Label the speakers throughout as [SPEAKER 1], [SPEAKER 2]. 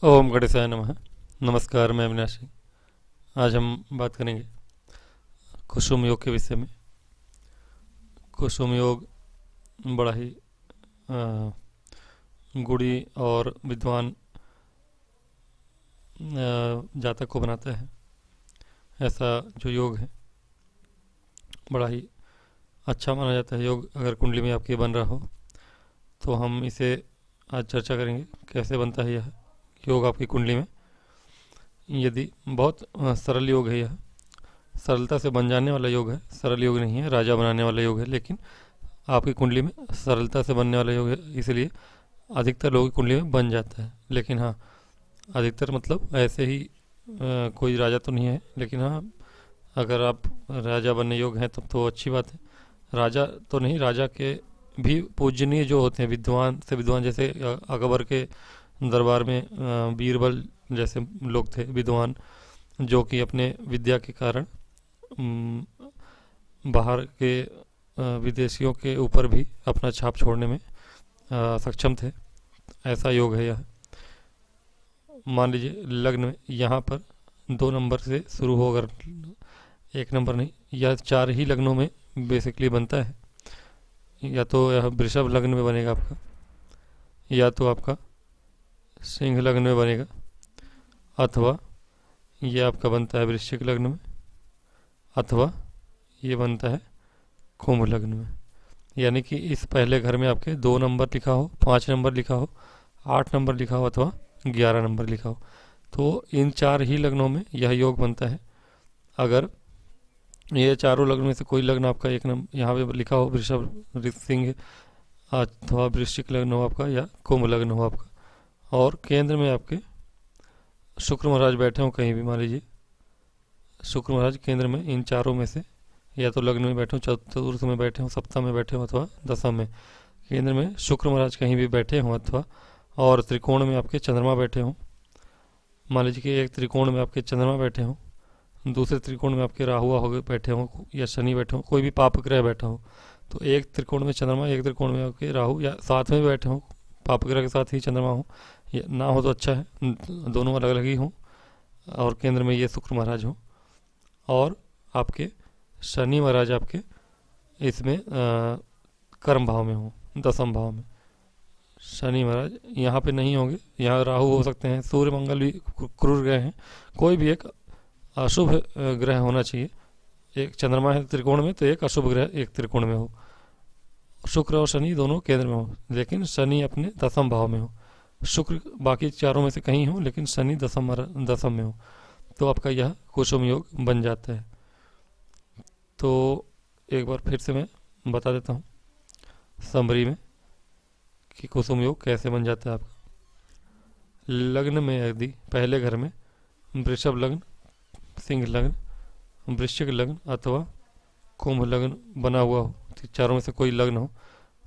[SPEAKER 1] ओम गणेशाय नमः। नमस्कार, मैं अविनाशी। आज हम बात करेंगे कुसुम योग के विषय में। कुसुम योग बड़ा ही अ, गुणी और विद्वान जातक को बनाता है। ऐसा जो योग है बड़ा ही अच्छा माना जाता है। योग अगर कुंडली में आपके बन रहा हो तो हम इसे आज चर्चा करेंगे कैसे बनता है यह योग आपकी कुंडली में। यदि बहुत सरल योग है यह, सरलता से बन जाने वाला योग है, सरल योग नहीं है, राजा बनाने वाला योग है, लेकिन आपकी कुंडली में सरलता से बनने वाला योग है, इसलिए अधिकतर लोगों की कुंडली में बन जाता है। लेकिन हाँ, अधिकतर मतलब ऐसे ही कोई राजा तो नहीं है, लेकिन हाँ, अगर आप राजा बनने योग्य हैं तब तो अच्छी बात है। राजा तो नहीं, राजा के भी पूजनीय जो होते हैं, विद्वान से विद्वान, जैसे अकबर के दरबार में बीरबल जैसे लोग थे विद्वान, जो कि अपने विद्या के कारण बाहर के विदेशियों के ऊपर भी अपना छाप छोड़ने में सक्षम थे। ऐसा योग है यह। मान लीजिए लग्न में यहाँ पर 2 नंबर से शुरू हो, अगर 1 नंबर नहीं, यह 4 ही लग्नों में बेसिकली बनता है। या तो यह वृषभ लग्न में बनेगा आपका, या तो आपका सिंह लग्न में बनेगा, अथवा ये आपका बनता है वृश्चिक लग्न में, अथवा ये बनता है कुंभ लग्न में। यानी कि इस पहले घर में आपके 2 नंबर लिखा हो, 5 नंबर लिखा हो, 8 नंबर लिखा हो, अथवा 11 नंबर लिखा हो, तो इन 4 ही लग्नों में यह योग बनता है। अगर ये चारों लग्न में से कोई लग्न आपका 1 नंबर यहाँ पे लिखा हो, वृषभ, सिंह, अथवा वृश्चिक लग्न हो आपका, या कुंभ लग्न हो आपका, और केंद्र में आपके शुक्र महाराज बैठे हो कहीं भी, मान लीजिए शुक्र महाराज केंद्र में इन चारों में से या तो लग्न में बैठे हो, चतुर्थ में बैठे हो, सप्तम में बैठे हो, अथवा दशम में, केंद्र में शुक्र महाराज कहीं भी बैठे हों, अथवा और त्रिकोण में आपके चंद्रमा बैठे हों। मान लीजिए कि एक त्रिकोण में आपके चंद्रमा बैठे हों, दूसरे त्रिकोण में आपके राहु हो बैठे हों, या शनि बैठे हों, कोई भी पाप ग्रह बैठा हो, तो एक त्रिकोण में चंद्रमा, एक त्रिकोण में आपके राहु, या साथ में बैठे हों, पाप ग्रह के साथ ही चंद्रमा हो, या ना हो तो अच्छा है, दोनों अलग अलग ही हों, और केंद्र में ये शुक्र महाराज हो, और आपके शनि महाराज आपके इसमें कर्म भाव में हो, दसम भाव में। शनि महाराज यहाँ पे नहीं होंगे, यहाँ राहु हो सकते हैं, सूर्य मंगल भी क्रूर ग्रह हैं, कोई भी एक अशुभ ग्रह होना चाहिए। एक चंद्रमा है त्रिकोण में तो एक अशुभ ग्रह एक त्रिकोण में हो, शुक्र और शनि दोनों केंद्र में हो, लेकिन शनि अपने दसम भाव में हो। शुक्र बाकी चारों में से कहीं हो, लेकिन शनि दसम में हो, तो आपका यह कुसुम योग बन जाता है। तो एक बार फिर से मैं बता देता हूँ समरी में कि कुसुम योग कैसे बन जाता है आपका। लग्न में यदि पहले घर में वृषभ लग्न, सिंह लग्न, वृश्चिक लग्न अथवा कुंभ लग्न बना हुआ हो, चारों में से कोई लग्न हो,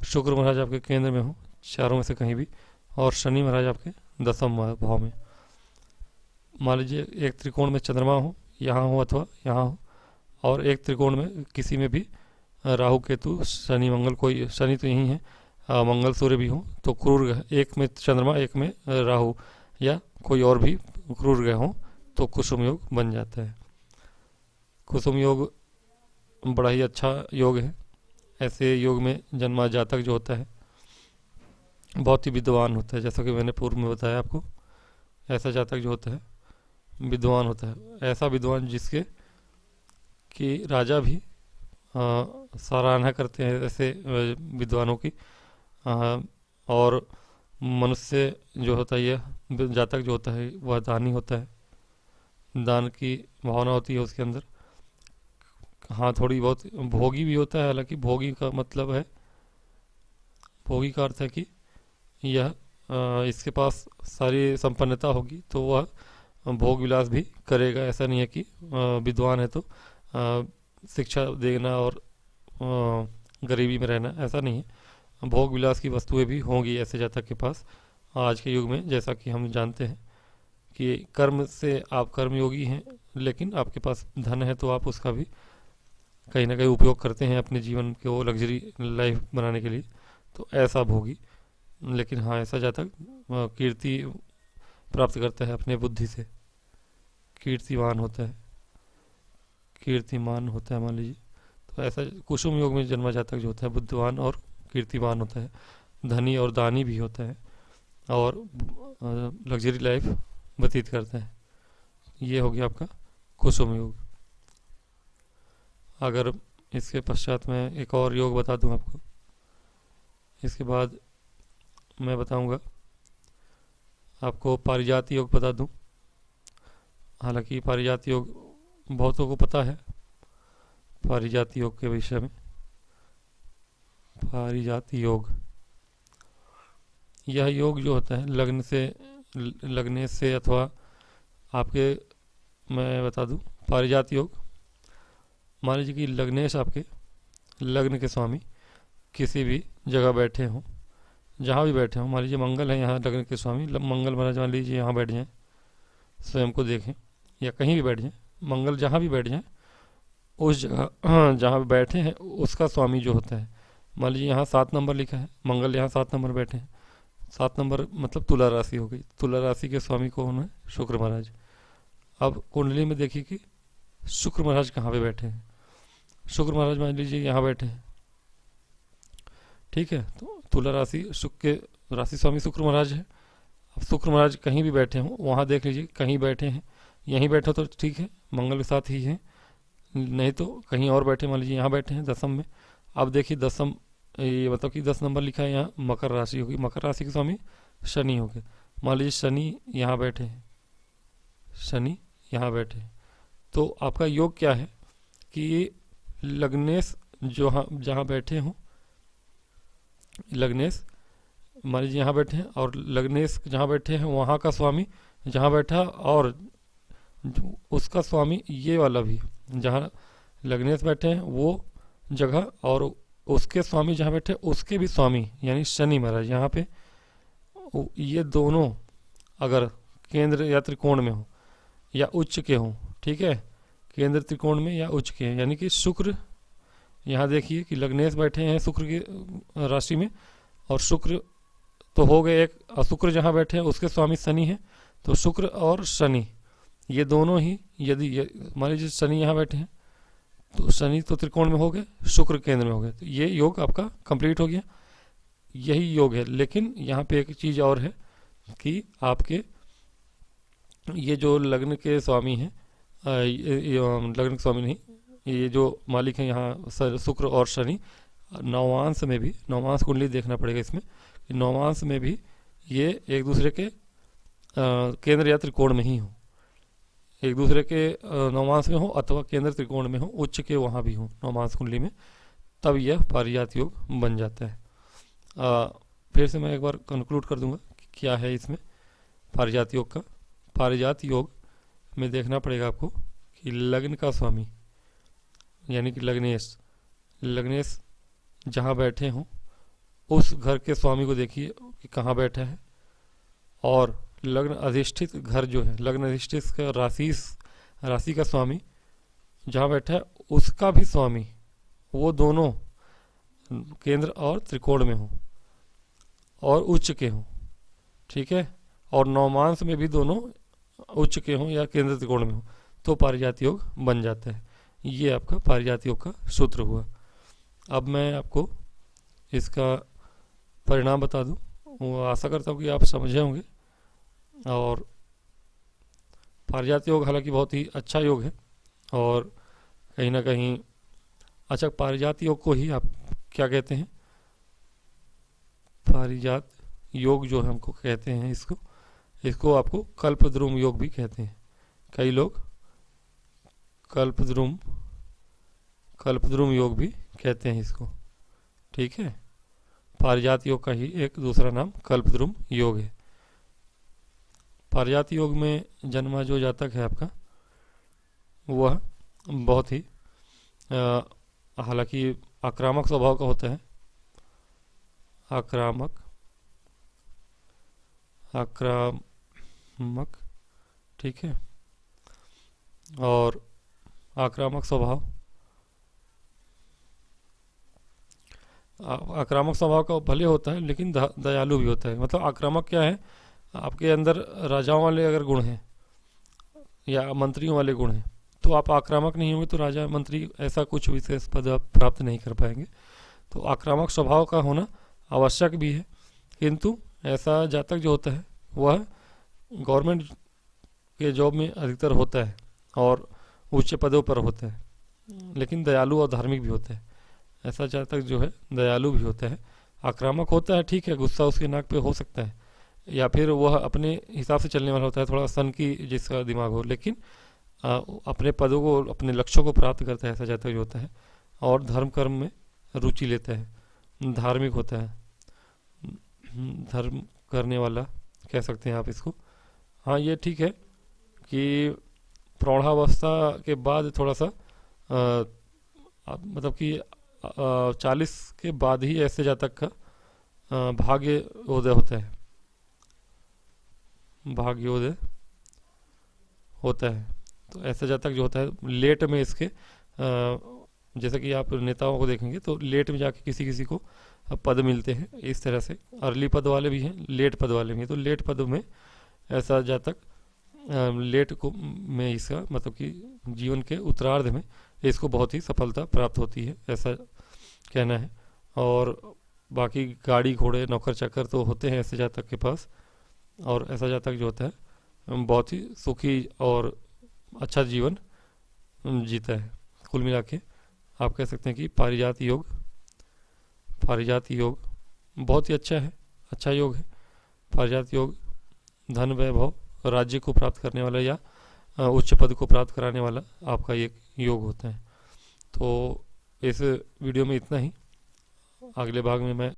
[SPEAKER 1] शुक्र महाराज आपके केंद्र में हो चारों में से कहीं भी, और शनि महाराज आपके दसम भाव में। मान लीजिए एक त्रिकोण में चंद्रमा हो, यहाँ हो अथवा यहाँ हो, और एक त्रिकोण में किसी में भी राहु केतु शनि मंगल, कोई शनि तो यही है, मंगल सूर्य भी हो, तो क्रूर ग्रह, एक में चंद्रमा एक में राहु, या कोई और भी क्रूर ग्रह हो, तो कुसुम योग बन जाता है। कुसुम योग बड़ा ही अच्छा योग है। ऐसे योग में जन्मा जातक जो होता है बहुत ही विद्वान होता है, जैसा कि मैंने पूर्व में बताया आपको। ऐसा जातक जो होता है विद्वान होता है, ऐसा विद्वान जिसके कि राजा भी सराहना करते हैं ऐसे विद्वानों की। और मनुष्य जो होता है, यह जातक जो होता है वह दानी होता है, दान की भावना होती है उसके अंदर। हाँ, थोड़ी बहुत भोगी भी होता है, हालांकि भोगी का मतलब है, भोगी का अर्थ है कि यह इसके पास सारी संपन्नता होगी तो वह भोग विलास भी करेगा। ऐसा नहीं है कि विद्वान है तो शिक्षा देना और गरीबी में रहना, ऐसा नहीं है। भोग विलास की वस्तुएं भी होंगी ऐसे जातक के पास आज के युग में। जैसा कि हम जानते हैं कि कर्म से आप कर्मयोगी हैं, लेकिन आपके पास धन है तो आप उसका भी कहीं ना कहीं उपयोग करते हैं अपने जीवन को लग्जरी लाइफ बनाने के लिए, तो ऐसा भोगी। लेकिन हाँ, ऐसा जातक कीर्ति प्राप्त करता है अपने बुद्धि से, कीर्तिमान होता है, कीर्तिमान होता है मान लीजिए। तो ऐसा कुसुम योग में जन्मा जातक जो होता है बुद्धिमान और कीर्तिमान होता है, धनी और दानी भी होता है, और लग्जरी लाइफ व्यतीत करता है। ये हो गया आपका कुसुम योग। अगर इसके पश्चात मैं एक और योग बता दूं आपको, इसके बाद मैं बताऊंगा आपको पारिजात योग बता दूं। हालांकि पारिजात योग बहुतों को पता है, पारिजात योग के विषय में। पारिजात योग, यह योग जो होता है लगने से अथवा आपके, मैं बता दूं पारिजात योग, मान लीजिए कि लग्नेश आपके लग्न के स्वामी किसी भी जगह बैठे हों, जहाँ भी बैठे हों, मान लीजिए मंगल है यहाँ लग्न के स्वामी, मंगल महाराज मान लीजिए यहाँ बैठ जाएं, स्वयं को देखें, या कहीं भी बैठ जाएं, मंगल जहाँ भी बैठ जाएं, उस जगह जहाँ बैठे हैं उसका स्वामी जो होता है, मान लीजिए यहाँ 7 नंबर लिखा है, मंगल यहाँ 7 नंबर बैठे हैं, 7 नंबर मतलब तुला राशि हो गई, तुला राशि के स्वामी कौन है? शुक्र महाराज। अब कुंडली में देखिए कि शुक्र महाराज कहाँ पे बैठे हैं। शुक्र महाराज मान लीजिए यहाँ बैठे हैं, ठीक है, तो तुला राशि, शुक्र के राशि स्वामी शुक्र महाराज है। अब शुक्र महाराज कहीं भी बैठे हों, वहाँ देख लीजिए कहीं बैठे हैं, यहीं बैठे तो ठीक है, मंगल के साथ ही हैं, नहीं तो कहीं और बैठे, मान लीजिए यहाँ बैठे हैं दसम में। अब देखिए दसम, ये मतलब कि 10 नंबर लिखा है यहाँ, मकर राशि होगी, मकर राशि के स्वामी शनि हो गए, मान लीजिए शनि यहाँ बैठे हैं, शनि यहाँ बैठे हैं, तो आपका योग क्या है कि लग्नेश जो जहाँ बैठे हों, लग्नेश मान लीजिए यहाँ बैठे हैं, और लग्नेश जहाँ बैठे हैं वहाँ का स्वामी जहाँ बैठा, और उसका स्वामी ये वाला भी, जहाँ लग्नेश बैठे हैं वो जगह, और उसके स्वामी जहाँ बैठे उसके भी स्वामी यानी शनि महाराज यहाँ पे, ये दोनों अगर केंद्र या त्रिकोण में हो या उच्च के हों, ठीक है, केंद्र त्रिकोण में या उच्च के हैं, यानी कि शुक्र, यहाँ देखिए कि लग्नेश बैठे हैं शुक्र की राशि में, और शुक्र तो हो गए एक, और शुक्र जहाँ बैठे हैं उसके स्वामी शनि हैं, तो शुक्र और शनि ये दोनों ही, यदि मान लीजिए शनि यहाँ बैठे हैं, तो शनि तो त्रिकोण में हो गए, शुक्र केंद्र में हो गए, तो ये योग आपका कंप्लीट हो गया। यही योग है, लेकिन यहाँ पे एक चीज़ और है कि आपके ये जो लग्न के स्वामी हैं, लग्न के स्वामी नहीं, ये जो मालिक हैं यहाँ शुक्र और शनि, नवांश में भी, नवांश कुंडली देखना पड़ेगा इसमें, नवांश में भी ये एक दूसरे के केंद्र या त्रिकोण में ही हो, एक दूसरे के नवांश में हो अथवा केंद्र त्रिकोण में हो, उच्च के वहाँ भी हो नवांश कुंडली में, तब यह पारिजात योग बन जाता है। फिर से मैं एक बार कंक्लूड कर दूंगा कि क्या है इसमें पारिजात योग का। पारिजात योग में देखना पड़ेगा आपको कि लग्न का स्वामी यानी कि लग्नेश जहाँ बैठे हों उस घर के स्वामी को देखिए कि कहाँ बैठा है, और लग्न अधिष्ठित घर जो है, लग्न अधिष्ठित का राशि का स्वामी जहाँ बैठा है उसका भी स्वामी, वो दोनों केंद्र और त्रिकोण में हो और उच्च के हों, ठीक है, और नवमांश में भी दोनों उच्च के हों या केंद्र त्रिकोण में हो, तो पारिजात योग बन जाता है। ये आपका पारिजात योग का सूत्र हुआ। अब मैं आपको इसका परिणाम बता दूं, वो आशा करता हूँ कि आप समझे होंगे। और पारिजात योग हालांकि बहुत ही अच्छा योग है, और कहीं ना कहीं अच्छा, पारिजात योग को ही आप क्या कहते हैं, पारिजात योग जो हमको कहते हैं, इसको आपको कल्पद्रुम योग भी कहते हैं। कई लोग कल्पद्रुम योग भी कहते हैं इसको, ठीक है। पारिजात योग का ही एक दूसरा नाम कल्पद्रुम योग है। पारिजात योग में जन्मा जो जातक है आपका, वह बहुत ही हालांकि आक्रामक स्वभाव का होता है, आक्रामक, ठीक है, और आक्रामक स्वभाव का भले होता है, लेकिन दयालु भी होता है। मतलब आक्रामक क्या है आपके अंदर राजाओं वाले अगर गुण हैं या मंत्रियों वाले गुण हैं तो आप आक्रामक नहीं होंगे, तो राजा मंत्री ऐसा कुछ विशेष पद आप प्राप्त नहीं कर पाएंगे। तो आक्रामक स्वभाव का होना आवश्यक भी है, किंतु ऐसा जातक जो होता है वह गवर्नमेंट के जॉब में अधिकतर होता है और ऊंचे पदों पर होता है, लेकिन दयालु और धार्मिक भी होता है। ऐसा जातक जो है दयालु भी होता है, आक्रामक होता है, ठीक है, गुस्सा उसके नाक पे हो सकता है, या फिर वह अपने हिसाब से चलने वाला होता है, थोड़ा सन की जिसका दिमाग हो, लेकिन अपने पदों को, अपने लक्ष्यों को प्राप्त करता है ऐसा जातक जो होता है, और धर्म कर्म में रुचि लेता है, धार्मिक होता है, धर्म करने वाला कह सकते हैं आप इसको। हाँ, ये ठीक है कि प्रौढ़ावस्था के बाद थोड़ा सा मतलब कि 40 के बाद ही ऐसे जातक का भाग्योदय होता है, भाग्योदय होता है। तो ऐसा जातक जो होता है लेट में इसके जैसे कि आप नेताओं को देखेंगे तो लेट में जाके किसी किसी को पद मिलते हैं, इस तरह से अर्ली पद वाले भी हैं, लेट पद वाले भी हैं। तो लेट पद में ऐसा जातक लेट को में इसका मतलब कि जीवन के उत्तरार्ध में इसको बहुत ही सफलता प्राप्त होती है, ऐसा कहना है। और बाकी गाड़ी घोड़े नौकर चाकर तो होते हैं ऐसे जातक के पास, और ऐसा जातक जो होता है बहुत ही सुखी और अच्छा जीवन जीता है। कुल मिला के आप कह सकते हैं कि पारिजात योग बहुत ही अच्छा है, अच्छा योग है। पारिजात योग धन वैभव राज्य को प्राप्त करने वाला या उच्च पद को प्राप्त कराने वाला आपका एक योग होता है। तो इस वीडियो में इतना ही, अगले भाग में मैं